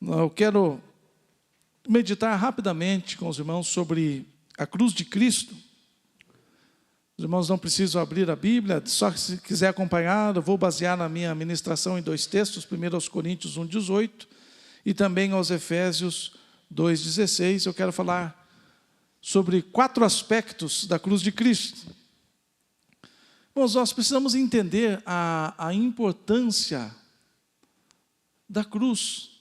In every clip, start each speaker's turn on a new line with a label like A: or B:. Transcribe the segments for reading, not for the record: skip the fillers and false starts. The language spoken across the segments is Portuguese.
A: Eu quero meditar rapidamente com os irmãos sobre a cruz de Cristo. Os irmãos não precisam abrir a Bíblia, só que se quiser acompanhar, eu vou basear na minha ministração em dois textos, primeiro aos Coríntios 1:18 e também aos Efésios 2:16. Eu quero falar sobre 4 aspectos da cruz de Cristo. Irmãos, nós precisamos entender a importância da cruz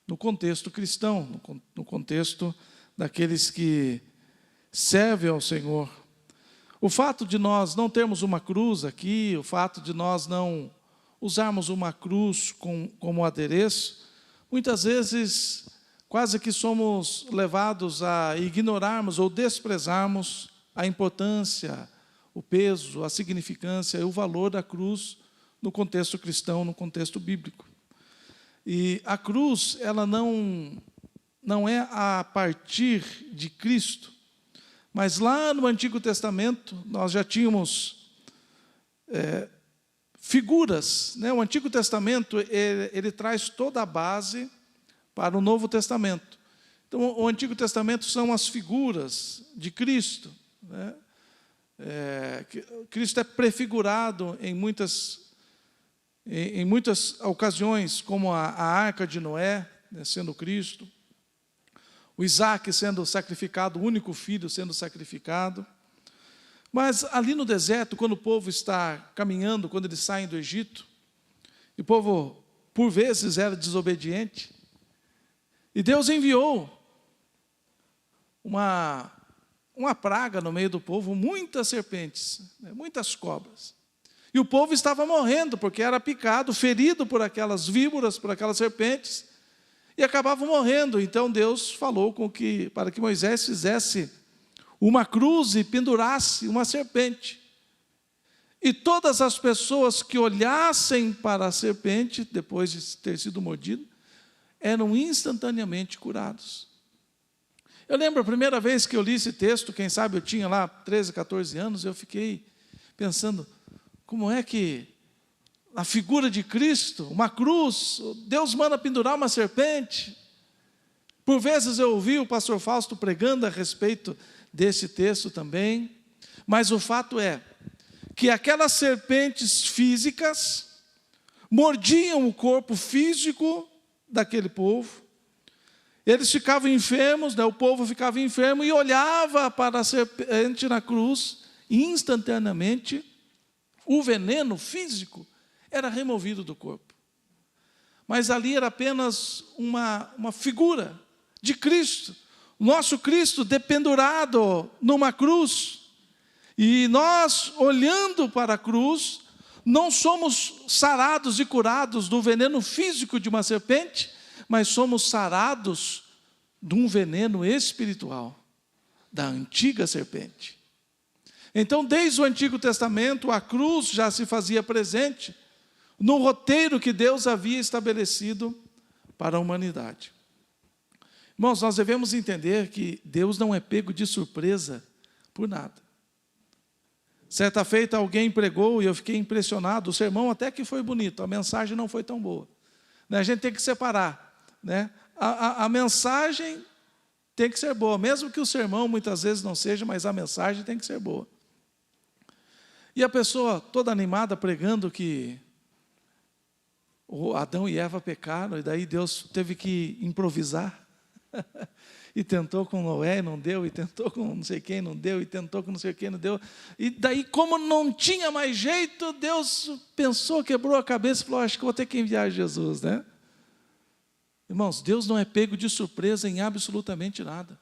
A: no contexto cristão, no contexto daqueles que servem ao Senhor. O fato de nós não termos uma cruz aqui, o fato de nós não usarmos uma cruz como adereço, muitas vezes quase que somos levados a ignorarmos ou desprezarmos a importância, o peso, a significância e o valor da cruz no contexto cristão, no contexto bíblico. E a cruz, ela não é a partir de Cristo, mas lá no Antigo Testamento nós já tínhamos figuras, né? O Antigo Testamento ele traz toda a base para o Novo Testamento. Então o Antigo Testamento são as figuras de Cristo, né? Cristo é prefigurado em muitas ocasiões, como a arca de Noé, né, sendo Cristo, o Isaac sendo sacrificado, o único filho sendo sacrificado. Mas ali no deserto, quando o povo está caminhando, quando eles saem do Egito, e o povo, por vezes, era desobediente, e Deus enviou uma praga no meio do povo, muitas serpentes, né, muitas cobras. E o povo estava morrendo, porque era picado, ferido por aquelas víboras, por aquelas serpentes, e acabavam morrendo. Então Deus falou para que Moisés fizesse uma cruz e pendurasse uma serpente. E todas as pessoas que olhassem para a serpente, depois de ter sido mordido, eram instantaneamente curados. Eu lembro a primeira vez que eu li esse texto, quem sabe eu tinha lá 13, 14 anos, eu fiquei pensando, como é que a figura de Cristo, uma cruz, Deus manda pendurar uma serpente? Por vezes eu ouvi o pastor Fausto pregando a respeito desse texto também, mas o fato é que aquelas serpentes físicas mordiam o corpo físico daquele povo. Eles ficavam enfermos, né? O povo ficava enfermo e olhava para a serpente na cruz, e instantaneamente o veneno físico era removido do corpo. Mas ali era apenas uma figura de Cristo, o nosso Cristo dependurado numa cruz. E nós, olhando para a cruz, não somos sarados e curados do veneno físico de uma serpente, mas somos sarados de um veneno espiritual, da antiga serpente. Então, desde o Antigo Testamento, a cruz já se fazia presente no roteiro que Deus havia estabelecido para a humanidade. Irmãos, nós devemos entender que Deus não é pego de surpresa por nada. Certa feita alguém pregou e eu fiquei impressionado, o sermão até que foi bonito, a mensagem não foi tão boa. A gente tem que separar, né? A mensagem tem que ser boa, mesmo que o sermão muitas vezes não seja, mas a mensagem tem que ser boa. E a pessoa toda animada pregando que Adão e Eva pecaram, e daí Deus teve que improvisar, e tentou com Noé e não deu, e tentou com não sei quem não deu, e tentou com não sei quem não deu, e daí como não tinha mais jeito, Deus pensou, quebrou a cabeça e falou, acho que vou ter que enviar Jesus, né? Irmãos, Deus não é pego de surpresa em absolutamente nada.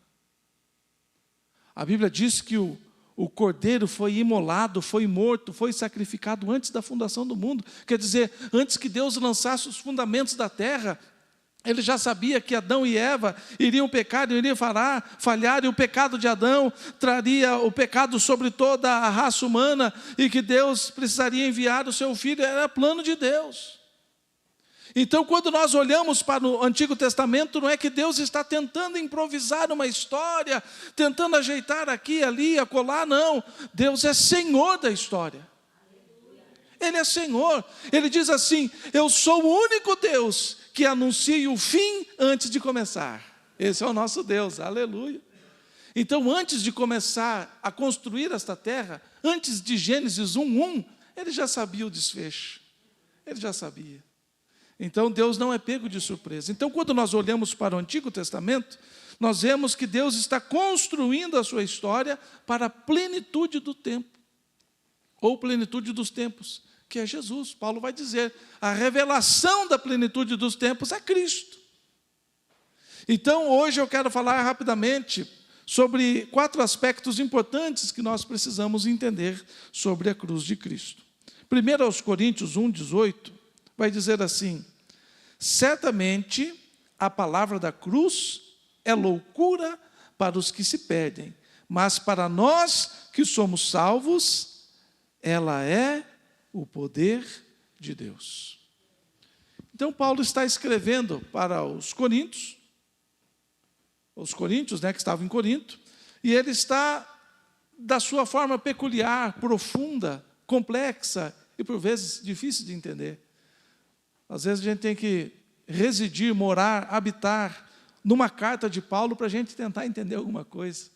A: A Bíblia diz que o cordeiro foi imolado, foi morto, foi sacrificado antes da fundação do mundo. Quer dizer, antes que Deus lançasse os fundamentos da terra, Ele já sabia que Adão e Eva iriam pecar, iriam falhar, e o pecado de Adão traria o pecado sobre toda a raça humana, e que Deus precisaria enviar o seu Filho, era plano de Deus. Então, quando nós olhamos para o Antigo Testamento, não é que Deus está tentando improvisar uma história, tentando ajeitar aqui, ali, acolá, não. Deus é Senhor da história. Ele é Senhor. Ele diz assim, eu sou o único Deus que que anuncie o fim antes de começar. Esse é o nosso Deus, aleluia. Então, antes de começar a construir esta terra, antes de Gênesis 1:1, ele já sabia o desfecho. Ele já sabia. Então, Deus não é pego de surpresa. Então, quando nós olhamos para o Antigo Testamento, nós vemos que Deus está construindo a sua história para a plenitude do tempo, ou plenitude dos tempos, que é Jesus. Paulo vai dizer, a revelação da plenitude dos tempos é Cristo. Então, hoje eu quero falar rapidamente sobre 4 aspectos importantes que nós precisamos entender sobre a cruz de Cristo. 1 aos Coríntios 1:18, vai dizer assim, certamente a palavra da cruz é loucura para os que se perdem, mas para nós que somos salvos, ela é o poder de Deus. Então Paulo está escrevendo para os coríntios, que estavam em Corinto, e ele está, da sua forma peculiar, profunda, complexa e por vezes difícil de entender. Às vezes a gente tem que residir, morar, habitar numa carta de Paulo para a gente tentar entender alguma coisa.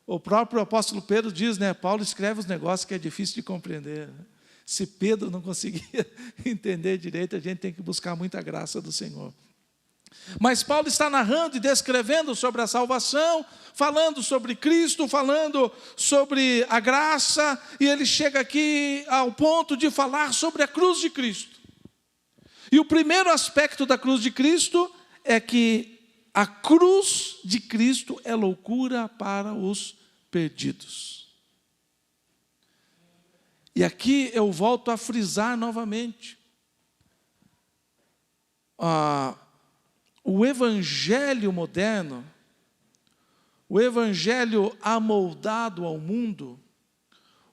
A: O próprio apóstolo Pedro diz, Paulo escreve os negócios que é difícil de compreender. Se Pedro não conseguia entender direito, a gente tem que buscar muita graça do Senhor. Mas Paulo está narrando e descrevendo sobre a salvação, falando sobre Cristo, falando sobre a graça, e ele chega aqui ao ponto de falar sobre a cruz de Cristo. E o primeiro aspecto da cruz de Cristo é que a cruz de Cristo é loucura para os perdidos. E aqui eu volto a frisar novamente. O evangelho moderno, o evangelho amoldado ao mundo,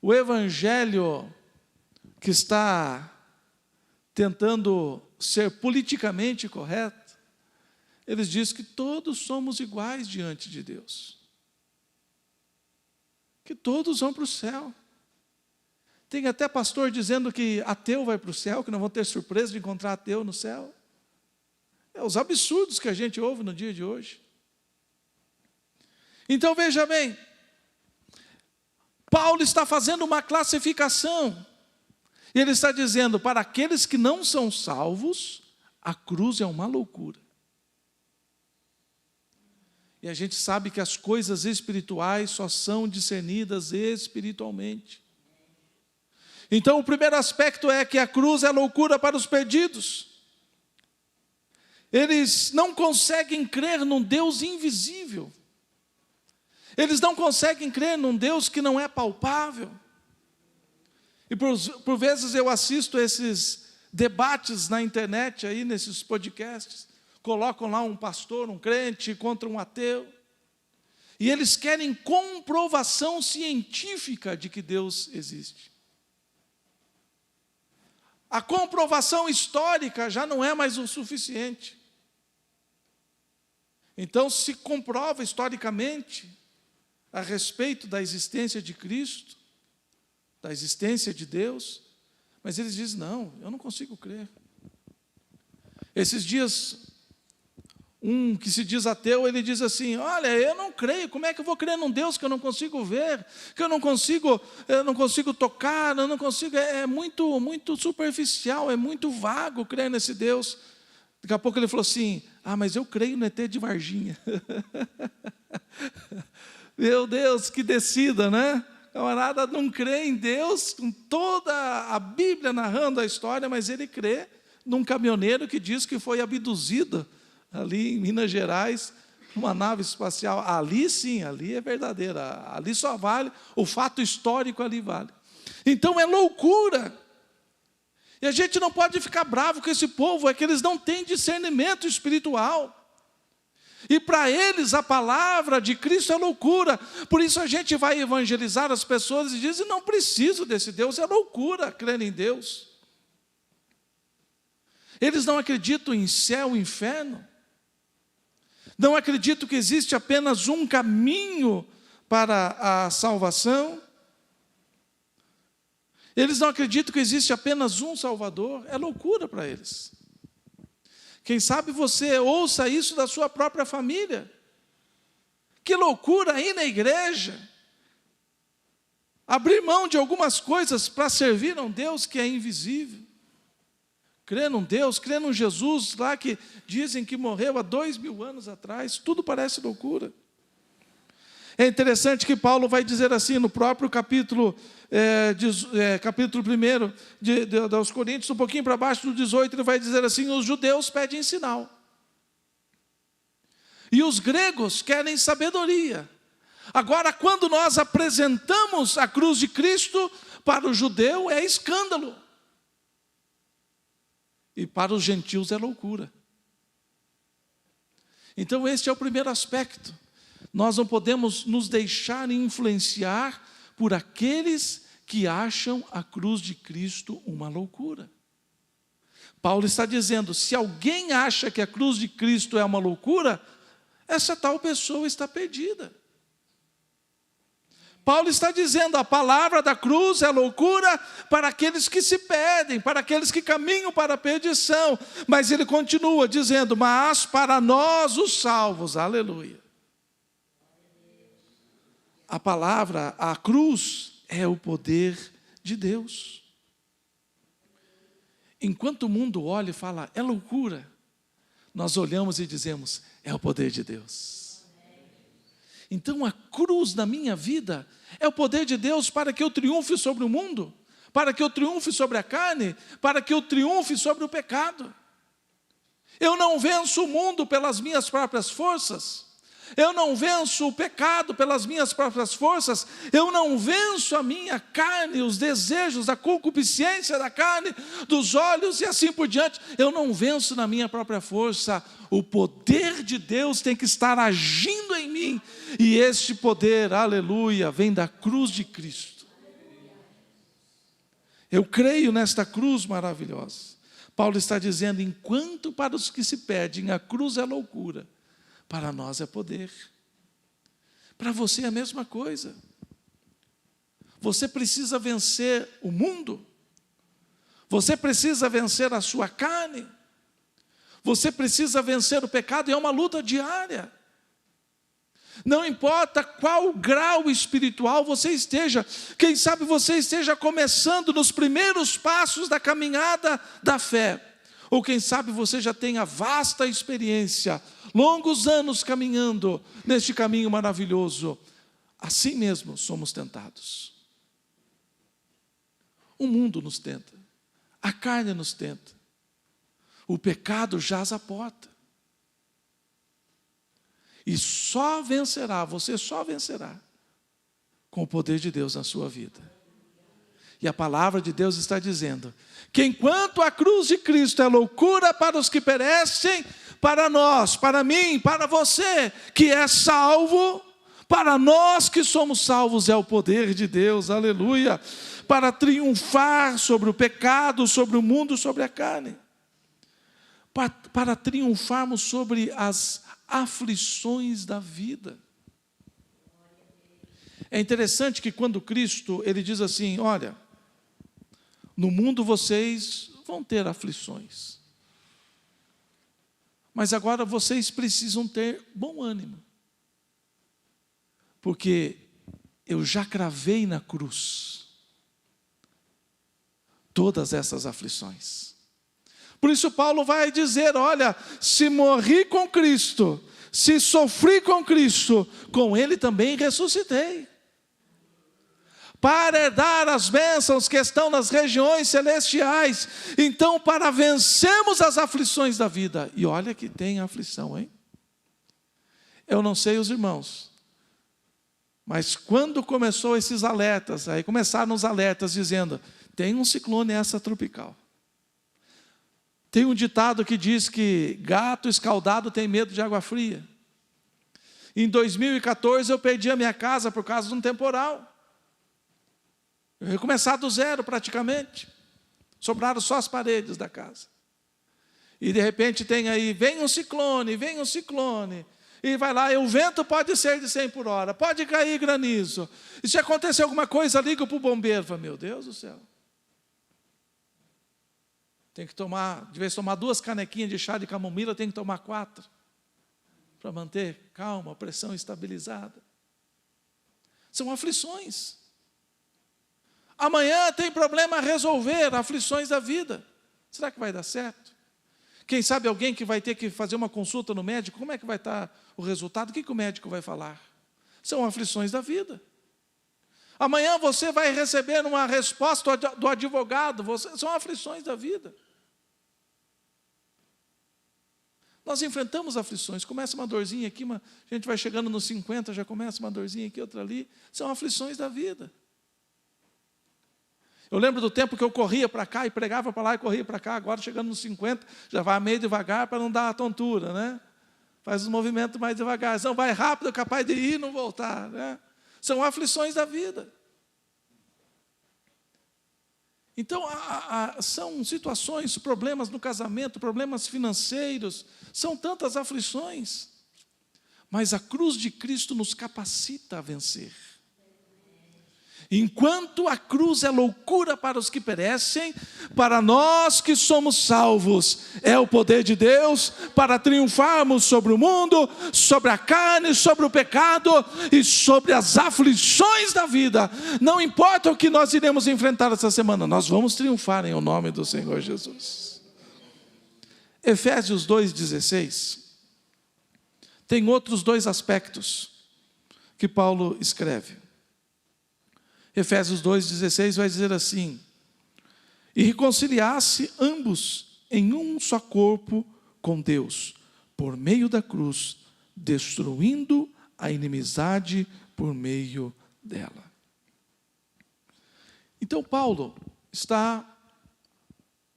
A: o evangelho que está tentando ser politicamente correto, eles dizem que todos somos iguais diante de Deus. Que todos vão para o céu. Tem até pastor dizendo que ateu vai para o céu, que não vão ter surpresa de encontrar ateu no céu. É os absurdos que a gente ouve no dia de hoje. Então veja bem, Paulo está fazendo uma classificação. E ele está dizendo, para aqueles que não são salvos, a cruz é uma loucura. E a gente sabe que as coisas espirituais só são discernidas espiritualmente. Então o primeiro aspecto é que a cruz é loucura para os perdidos. Eles não conseguem crer num Deus invisível. Eles não conseguem crer num Deus que não é palpável. E por vezes eu assisto esses debates na internet, aí nesses podcasts, colocam lá um pastor, um crente contra um ateu, e eles querem comprovação científica de que Deus existe. A comprovação histórica já não é mais o suficiente. Então se comprova historicamente a respeito da existência de Cristo, da existência de Deus, mas eles dizem, não, eu não consigo crer. Esses dias, um que se diz ateu, ele diz assim, olha, eu não creio, como é que eu vou crer num Deus que eu não consigo ver, que eu não consigo tocar, eu não consigo, é muito superficial, é muito vago crer nesse Deus. Daqui a pouco ele falou assim, mas eu creio no ET de Varginha. Meu Deus, que descida, né? Camarada não crê em Deus, com toda a Bíblia narrando a história, mas ele crê num caminhoneiro que diz que foi abduzido ali em Minas Gerais, uma nave espacial. Ali sim, ali é verdadeira, ali só vale, o fato histórico ali vale. Então é loucura. E a gente não pode ficar bravo com esse povo, é que eles não têm discernimento espiritual. E para eles a palavra de Cristo é loucura. Por isso a gente vai evangelizar as pessoas e diz, não preciso desse Deus, é loucura crer em Deus. Eles não acreditam em céu e inferno. Não acreditam que existe apenas um caminho para a salvação. Eles não acreditam que existe apenas um Salvador. É loucura para eles. Quem sabe você ouça isso da sua própria família. Que loucura aí na igreja. Abrir mão de algumas coisas para servir a um Deus que é invisível. Crer num Deus, crer num Jesus lá que dizem que morreu há 2000 anos atrás. Tudo parece loucura. É interessante que Paulo vai dizer assim, no próprio capítulo 1 aos Coríntios, um pouquinho para baixo do 18, ele vai dizer assim, os judeus pedem sinal. E os gregos querem sabedoria. Agora, quando nós apresentamos a cruz de Cristo, para o judeu é escândalo. E para os gentios é loucura. Então, este é o primeiro aspecto. Nós não podemos nos deixar influenciar por aqueles que acham a cruz de Cristo uma loucura. Paulo está dizendo, se alguém acha que a cruz de Cristo é uma loucura, essa tal pessoa está perdida. Paulo está dizendo, a palavra da cruz é loucura para aqueles que se perdem, para aqueles que caminham para a perdição. Mas ele continua dizendo, mas para nós os salvos, aleluia. A palavra, a cruz, é o poder de Deus. Enquanto o mundo olha e fala, é loucura, nós olhamos e dizemos, é o poder de Deus. Então a cruz na minha vida é o poder de Deus para que eu triunfe sobre o mundo, para que eu triunfe sobre a carne, para que eu triunfe sobre o pecado. Eu não venço o mundo pelas minhas próprias forças. Eu não venço o pecado pelas minhas próprias forças, eu não venço a minha carne, os desejos, a concupiscência da carne, dos olhos e assim por diante, eu não venço na minha própria força. O poder de Deus tem que estar agindo em mim, e este poder, aleluia, vem da cruz de Cristo. Eu creio nesta cruz maravilhosa. Paulo está dizendo, enquanto para os que se perdem a cruz é loucura, para nós é poder. Para você é a mesma coisa. Você precisa vencer o mundo. Você precisa vencer a sua carne. Você precisa vencer o pecado, e é uma luta diária. Não importa qual grau espiritual você esteja. Quem sabe você esteja começando nos primeiros passos da caminhada da fé. Ou quem sabe você já tenha vasta experiência, longos anos caminhando neste caminho maravilhoso. Assim mesmo somos tentados. O mundo nos tenta, a carne nos tenta, o pecado jaz à porta. E só vencerá, você só vencerá com o poder de Deus na sua vida. E a palavra de Deus está dizendo que enquanto a cruz de Cristo é loucura para os que perecem, para nós, para mim, para você que é salvo, para nós que somos salvos é o poder de Deus, aleluia, para triunfar sobre o pecado, sobre o mundo, sobre a carne, para triunfarmos sobre as aflições da vida. É interessante que quando Cristo, ele diz assim, olha, no mundo vocês vão ter aflições, mas agora vocês precisam ter bom ânimo, porque eu já cravei na cruz todas essas aflições. Por isso Paulo vai dizer, olha, se morri com Cristo, se sofri com Cristo, com Ele também ressuscitei, para herdar as bênçãos que estão nas regiões celestiais. Então, para vencermos as aflições da vida, e olha que tem aflição, hein? Eu não sei os irmãos, mas quando começou esses alertas, aí começaram os alertas dizendo, tem um ciclone extratropical. Tem um ditado que diz que gato escaldado tem medo de água fria. Em 2014 eu perdi a minha casa por causa de um temporal. Eu ia começar do zero praticamente. Sobraram só as paredes da casa. E de repente tem aí, vem um ciclone. E vai lá, e o vento pode ser de 100 por hora, pode cair granizo. E se acontecer alguma coisa, liga para o bombeiro. Fala, meu Deus do céu. Tem que tomar, de vez em tomar 2 canequinhas de chá de camomila, tem que tomar 4, para manter calma, a pressão estabilizada. São aflições. Amanhã tem problema a resolver, aflições da vida. Será que vai dar certo? Quem sabe alguém que vai ter que fazer uma consulta no médico, como é que vai estar o resultado? O que o médico vai falar? São aflições da vida. Amanhã você vai receber uma resposta do advogado, são aflições da vida. Nós enfrentamos aflições, começa uma dorzinha aqui, a gente vai chegando nos 50, já começa uma dorzinha aqui, outra ali, são aflições da vida. Eu lembro do tempo que eu corria para cá e pregava para lá e corria para cá, agora chegando nos 50, já vai meio devagar para não dar a tontura, né? Faz os movimentos mais devagar, não vai rápido, é capaz de ir e não voltar, né? São aflições da vida. Então, são situações, problemas no casamento, problemas financeiros, são tantas aflições, mas a cruz de Cristo nos capacita a vencer. Enquanto a cruz é loucura para os que perecem, para nós que somos salvos, é o poder de Deus para triunfarmos sobre o mundo, sobre a carne, sobre o pecado e sobre as aflições da vida. Não importa o que nós iremos enfrentar essa semana, nós vamos triunfar em nome do Senhor Jesus. Efésios 2,16 tem outros 2 aspectos que Paulo escreve. Efésios 2,16 vai dizer assim: e reconciliasse ambos em um só corpo com Deus, por meio da cruz, destruindo a inimizade por meio dela. Então Paulo está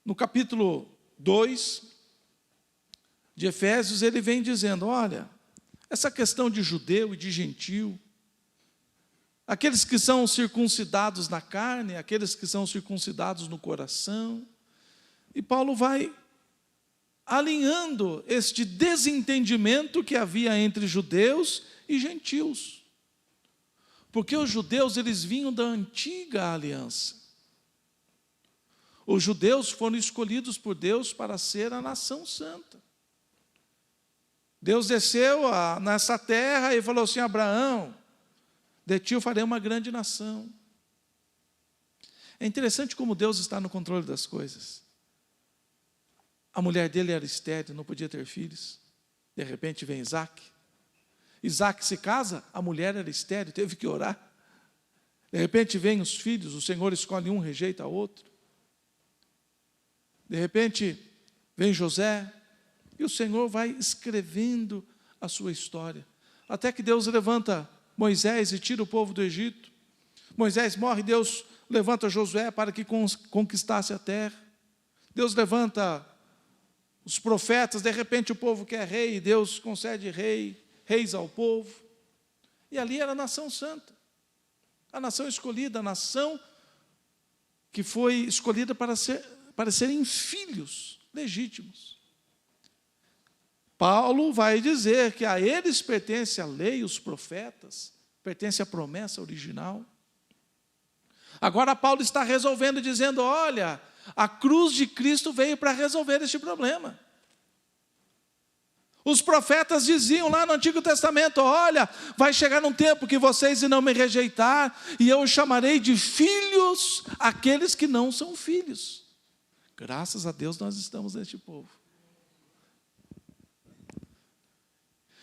A: no capítulo 2 de Efésios, ele vem dizendo, olha, essa questão de judeu e de gentil, aqueles que são circuncidados na carne, aqueles que são circuncidados no coração. E Paulo vai alinhando este desentendimento que havia entre judeus e gentios. Porque os judeus, eles vinham da antiga aliança. Os judeus foram escolhidos por Deus para ser a nação santa. Deus desceu nessa terra e falou assim, Abraão, de ti eu farei uma grande nação. É interessante como Deus está no controle das coisas. A mulher dele era estéril, não podia ter filhos. De repente vem Isaac. Isaac se casa, a mulher era estéril, teve que orar. De repente vem os filhos, o Senhor escolhe um, rejeita outro. De repente vem José, e o Senhor vai escrevendo a sua história. Até que Deus levanta Moisés e tira o povo do Egito. Moisés morre, Deus levanta Josué para que conquistasse a terra. Deus levanta os profetas, de repente o povo quer rei, Deus concede reis ao povo. E ali era a nação santa, a nação escolhida, a nação que foi escolhida para serem filhos legítimos. Paulo vai dizer que a eles pertence a lei, os profetas, pertence a promessa original. Agora Paulo está resolvendo, dizendo, olha, a cruz de Cristo veio para resolver este problema. Os profetas diziam lá no Antigo Testamento, olha, vai chegar um tempo que vocês irão me rejeitar, e eu os chamarei de filhos aqueles que não são filhos. Graças a Deus nós estamos neste povo.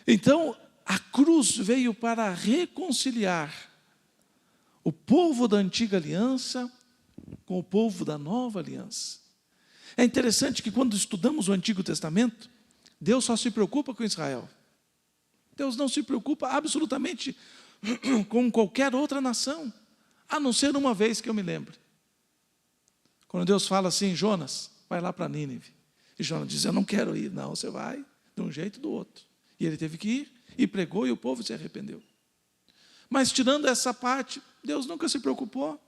A: Então, a cruz veio para reconciliar o povo da antiga aliança com o povo da nova aliança. É interessante que quando estudamos o Antigo Testamento, Deus só se preocupa com Israel. Deus não se preocupa absolutamente com qualquer outra nação, a não ser uma vez que eu me lembre. Quando Deus fala assim, Jonas, vai lá para Nínive. E Jonas diz, eu não quero ir. Não, você vai de um jeito ou do outro. E ele teve que ir, e pregou, e o povo se arrependeu. Mas tirando essa parte, Deus nunca se preocupou.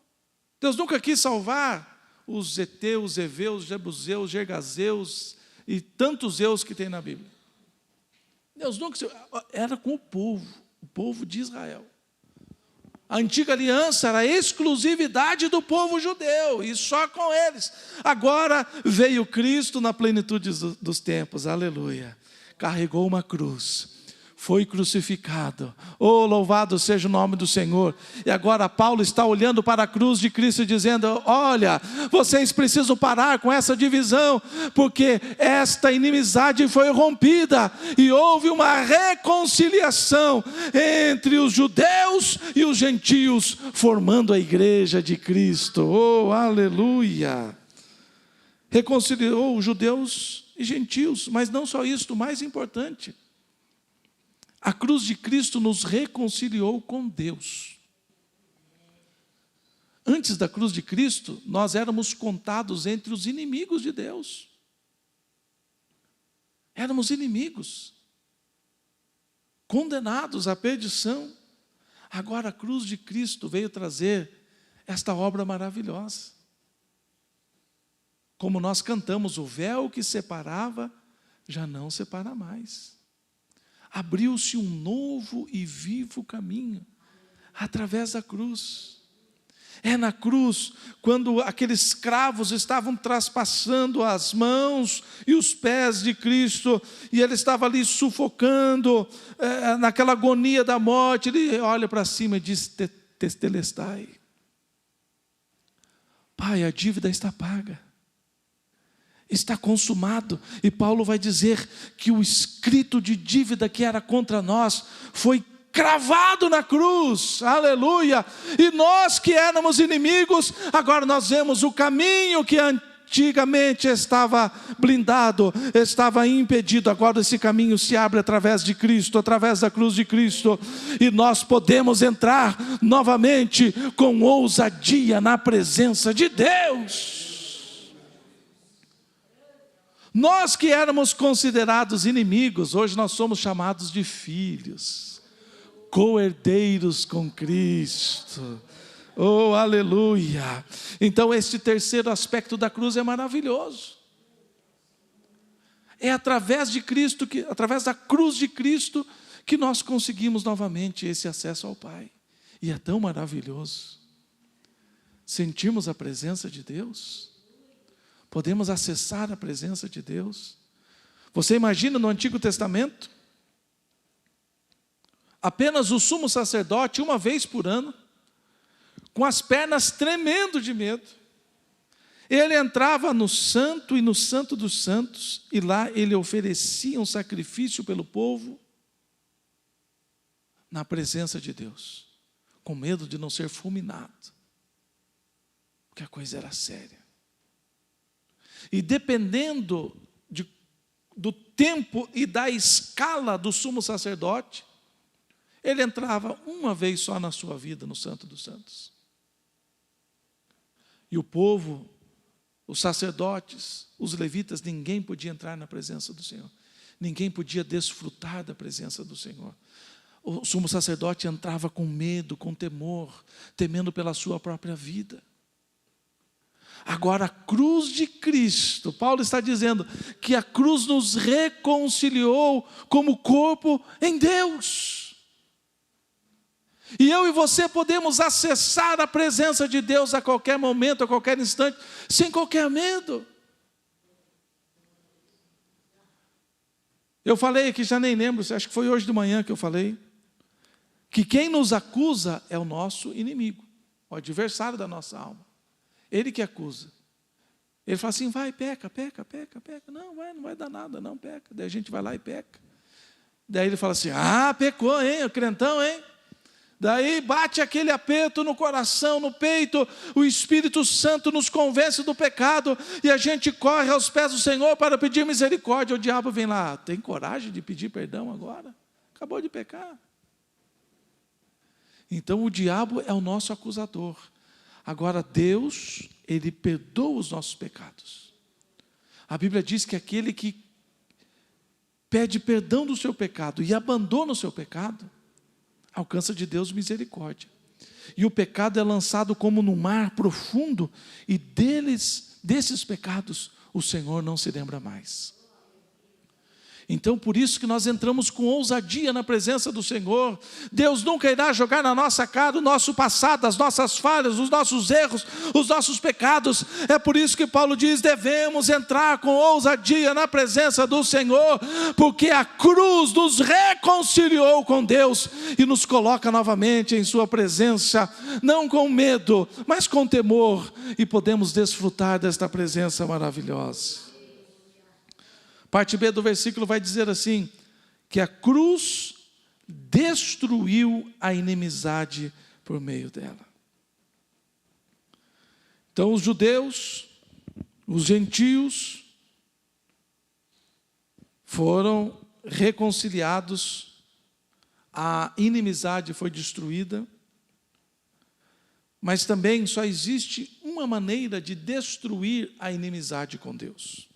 A: Deus nunca quis salvar os heteus, heveus, jebuseus, gergazeus e tantos eus que tem na Bíblia. Deus nunca era com o povo de Israel. A antiga aliança era a exclusividade do povo judeu, e só com eles. Agora veio Cristo na plenitude dos tempos, aleluia. Carregou uma cruz, foi crucificado. Oh, louvado seja o nome do Senhor. E agora Paulo está olhando para a cruz de Cristo e dizendo: olha, vocês precisam parar com essa divisão, porque esta inimizade foi rompida, e houve uma reconciliação entre os judeus e os gentios, formando a igreja de Cristo. Oh, aleluia. Reconciliou os judeus e gentios, mas não só isso, o mais importante, a cruz de Cristo nos reconciliou com Deus. Antes da cruz de Cristo, nós éramos contados entre os inimigos de Deus. Éramos inimigos, condenados à perdição. Agora a cruz de Cristo veio trazer esta obra maravilhosa. Como nós cantamos, o véu que separava já não separa mais. Abriu-se um novo e vivo caminho através da cruz. É na cruz, quando aqueles escravos estavam traspassando as mãos e os pés de Cristo, e ele estava ali sufocando, naquela agonia da morte, ele olha para cima e diz: Tetelestai. Pai, a dívida está paga. Está consumado. E Paulo vai dizer que o escrito de dívida que era contra nós foi cravado na cruz, aleluia. E nós que éramos inimigos, agora nós vemos o caminho que antigamente estava blindado, estava impedido. Agora esse caminho se abre através de Cristo, através da cruz de Cristo, e nós podemos entrar novamente com ousadia na presença de Deus. Nós que éramos considerados inimigos, hoje nós somos chamados de filhos, co-herdeiros com Cristo. Oh, aleluia! Então este terceiro aspecto da cruz é maravilhoso. É através de Cristo, através da cruz de Cristo, que nós conseguimos novamente esse acesso ao Pai. E é tão maravilhoso. Sentimos a presença de Deus. Podemos acessar a presença de Deus. Você imagina no Antigo Testamento, apenas o sumo sacerdote, uma vez por ano, com as pernas tremendo de medo, ele entrava no santo e no santo dos santos, e lá ele oferecia um sacrifício pelo povo, na presença de Deus, com medo de não ser fulminado, porque a coisa era séria. E dependendo do tempo e da escala do sumo sacerdote, ele entrava uma vez só na sua vida no Santo dos Santos. E o povo, os sacerdotes, os levitas, ninguém podia entrar na presença do Senhor. Ninguém podia desfrutar da presença do Senhor. O sumo sacerdote entrava com medo, com temor, temendo pela sua própria vida. Agora a cruz de Cristo, Paulo está dizendo que a cruz nos reconciliou como corpo em Deus. E eu e você podemos acessar a presença de Deus a qualquer momento, a qualquer instante, sem qualquer medo. Eu falei aqui, já nem lembro, acho que foi hoje de manhã que eu falei, que quem nos acusa é o nosso inimigo, o adversário da nossa alma. Ele que acusa. Ele fala assim: vai, peca. Não vai dar nada, não, peca. Daí a gente vai lá e peca. Daí ele fala assim: pecou, hein, o crentão, hein? Daí bate aquele aperto no coração, no peito, o Espírito Santo nos convence do pecado, e a gente corre aos pés do Senhor para pedir misericórdia. O diabo vem lá: tem coragem de pedir perdão agora? Acabou de pecar. Então o diabo é o nosso acusador. Agora Deus, Ele perdoa os nossos pecados. A Bíblia diz que aquele que pede perdão do seu pecado e abandona o seu pecado, alcança de Deus misericórdia. E o pecado é lançado como no mar profundo, e desses pecados, o Senhor não se lembra mais. Então, por isso que nós entramos com ousadia na presença do Senhor. Deus nunca irá jogar na nossa cara o nosso passado, as nossas falhas, os nossos erros, os nossos pecados. É por isso que Paulo diz, devemos entrar com ousadia na presença do Senhor, porque a cruz nos reconciliou com Deus e nos coloca novamente em sua presença, não com medo, mas com temor, e podemos desfrutar desta presença maravilhosa. Parte B do versículo vai dizer assim, que a cruz destruiu a inimizade por meio dela. Então os judeus, os gentios, foram reconciliados, a inimizade foi destruída, mas também só existe uma maneira de destruir a inimizade com Deus.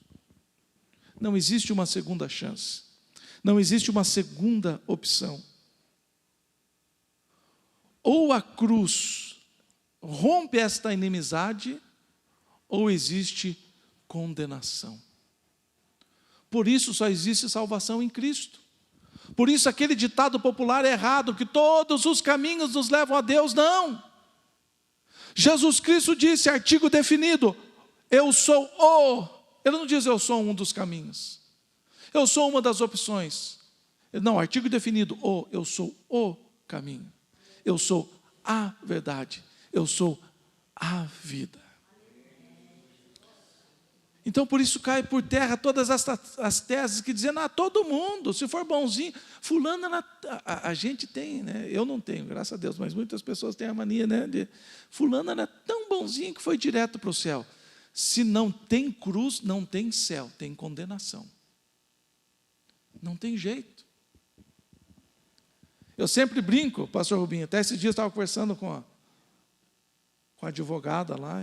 A: Não existe uma segunda chance. Não existe uma segunda opção. Ou a cruz rompe esta inimizade, ou existe condenação. Por isso só existe salvação em Cristo. Por isso aquele ditado popular é errado, que todos os caminhos nos levam a Deus, não. Jesus Cristo disse, artigo definido, eu sou o... Ele não diz eu sou um dos caminhos. Eu sou uma das opções. Não, artigo definido. Eu sou o caminho. Eu sou a verdade. Eu sou a vida. Então por isso cai por terra todas as teses que dizem, todo mundo, se for bonzinho, fulano, a gente tem, né? Eu não tenho, graças a Deus, mas muitas pessoas têm a mania, né? Fulano era tão bonzinho que foi direto para o céu. Se não tem cruz, não tem céu, tem condenação. Não tem jeito. Eu sempre brinco, pastor Rubinho, até esse dia eu estava conversando com a advogada lá,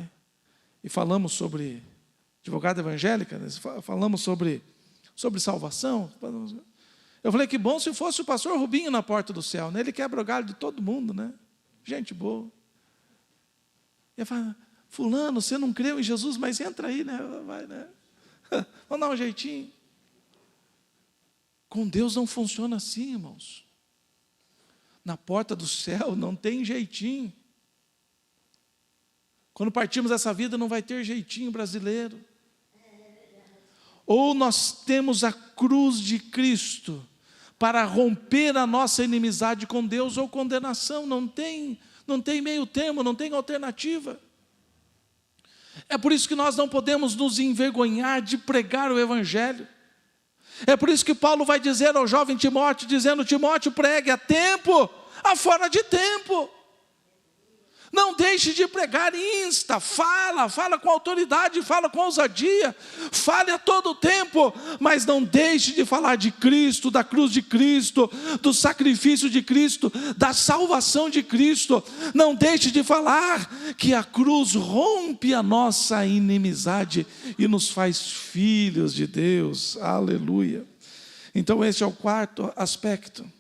A: e falamos sobre, advogada evangélica, né? Falamos sobre salvação. Eu falei, que bom se fosse o pastor Rubinho na porta do céu, né? Ele quebra o galho de todo mundo, né? Gente boa. E eu falo, fulano, você não creu em Jesus, mas entra aí, né? Vai, né? Vamos dar um jeitinho. Com Deus não funciona assim, irmãos. Na porta do céu não tem jeitinho. Quando partimos dessa vida não vai ter jeitinho brasileiro. Ou nós temos a cruz de Cristo para romper a nossa inimizade com Deus, ou condenação. Não tem meio termo, não tem alternativa. É por isso que nós não podemos nos envergonhar de pregar o Evangelho. É por isso que Paulo vai dizer ao jovem Timóteo, dizendo, Timóteo, pregue a tempo, a fora de tempo. Não deixe de pregar, insta, fala com autoridade, fala com ousadia, fale a todo tempo, mas não deixe de falar de Cristo, da cruz de Cristo, do sacrifício de Cristo, da salvação de Cristo. Não deixe de falar que a cruz rompe a nossa inimizade e nos faz filhos de Deus. Aleluia. Então esse é o quarto aspecto,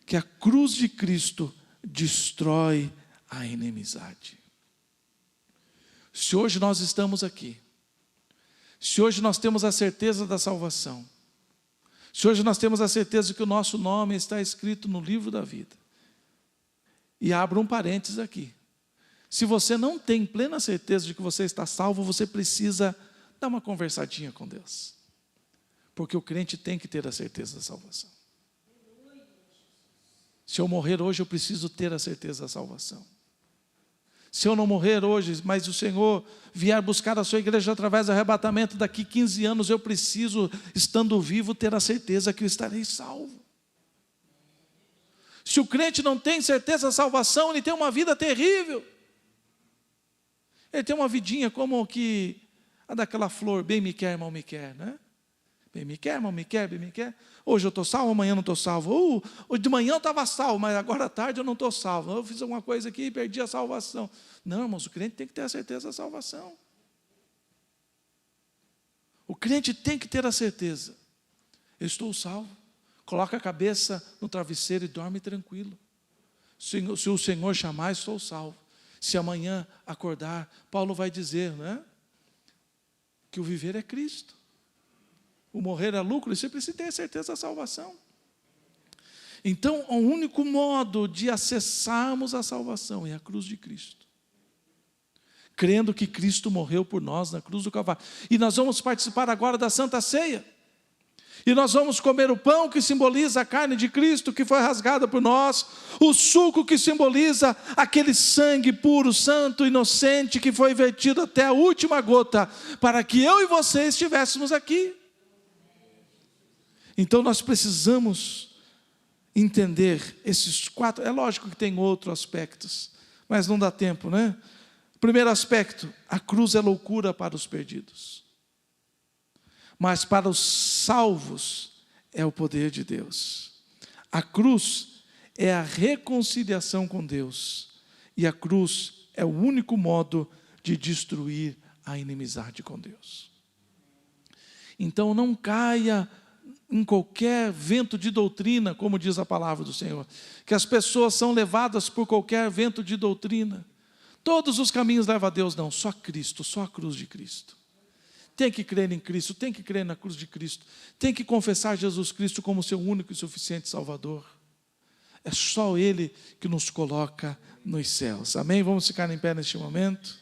A: que a cruz de Cristo destrói a inimizade. Se hoje nós estamos aqui, se hoje nós temos a certeza da salvação, se hoje nós temos a certeza que o nosso nome está escrito no livro da vida, e abro um parênteses aqui, se você não tem plena certeza de que você está salvo, você precisa dar uma conversadinha com Deus, porque o crente tem que ter a certeza da salvação. Se eu morrer hoje, eu preciso ter a certeza da salvação. Se eu não morrer hoje, mas o Senhor vier buscar a sua igreja através do arrebatamento, daqui 15 anos eu preciso, estando vivo, ter a certeza que eu estarei salvo. Se o crente não tem certeza da salvação, ele tem uma vida terrível. Ele tem uma vidinha como que a daquela flor, bem me quer, mal me quer, né? Bem me quer, mal me quer, bem me quer. Hoje eu estou salvo, amanhã eu não estou salvo. Hoje de manhã eu estava salvo, mas agora à tarde eu não estou salvo. Eu fiz alguma coisa aqui e perdi a salvação. Não, irmãos, o crente tem que ter a certeza da salvação. O crente tem que ter a certeza. Eu estou salvo. Coloca a cabeça no travesseiro e dorme tranquilo. Se o Senhor chamar, estou salvo. Se amanhã acordar, Paulo vai dizer, né? Que o viver é Cristo. O morrer é lucro, e você precisa ter certeza da salvação. Então, o único modo de acessarmos a salvação é a cruz de Cristo. Crendo que Cristo morreu por nós na cruz do Calvário. E nós vamos participar agora da Santa Ceia. E nós vamos comer o pão que simboliza a carne de Cristo que foi rasgada por nós, o suco que simboliza aquele sangue puro, santo, inocente que foi vertido até a última gota, para que eu e você estivéssemos aqui. Então nós precisamos entender esses 4, é lógico que tem outros aspectos, mas não dá tempo, né? Primeiro aspecto, a cruz é loucura para os perdidos. Mas para os salvos é o poder de Deus. A cruz é a reconciliação com Deus. E a cruz é o único modo de destruir a inimizade com Deus. Então não caia em qualquer vento de doutrina, como diz a palavra do Senhor, que as pessoas são levadas por qualquer vento de doutrina. Todos os caminhos levam a Deus, não, só Cristo, só a cruz de Cristo. Tem que crer em Cristo, tem que crer na cruz de Cristo, tem que confessar Jesus Cristo como seu único e suficiente Salvador. É só Ele que nos coloca nos céus. Amém? Vamos ficar em pé neste momento.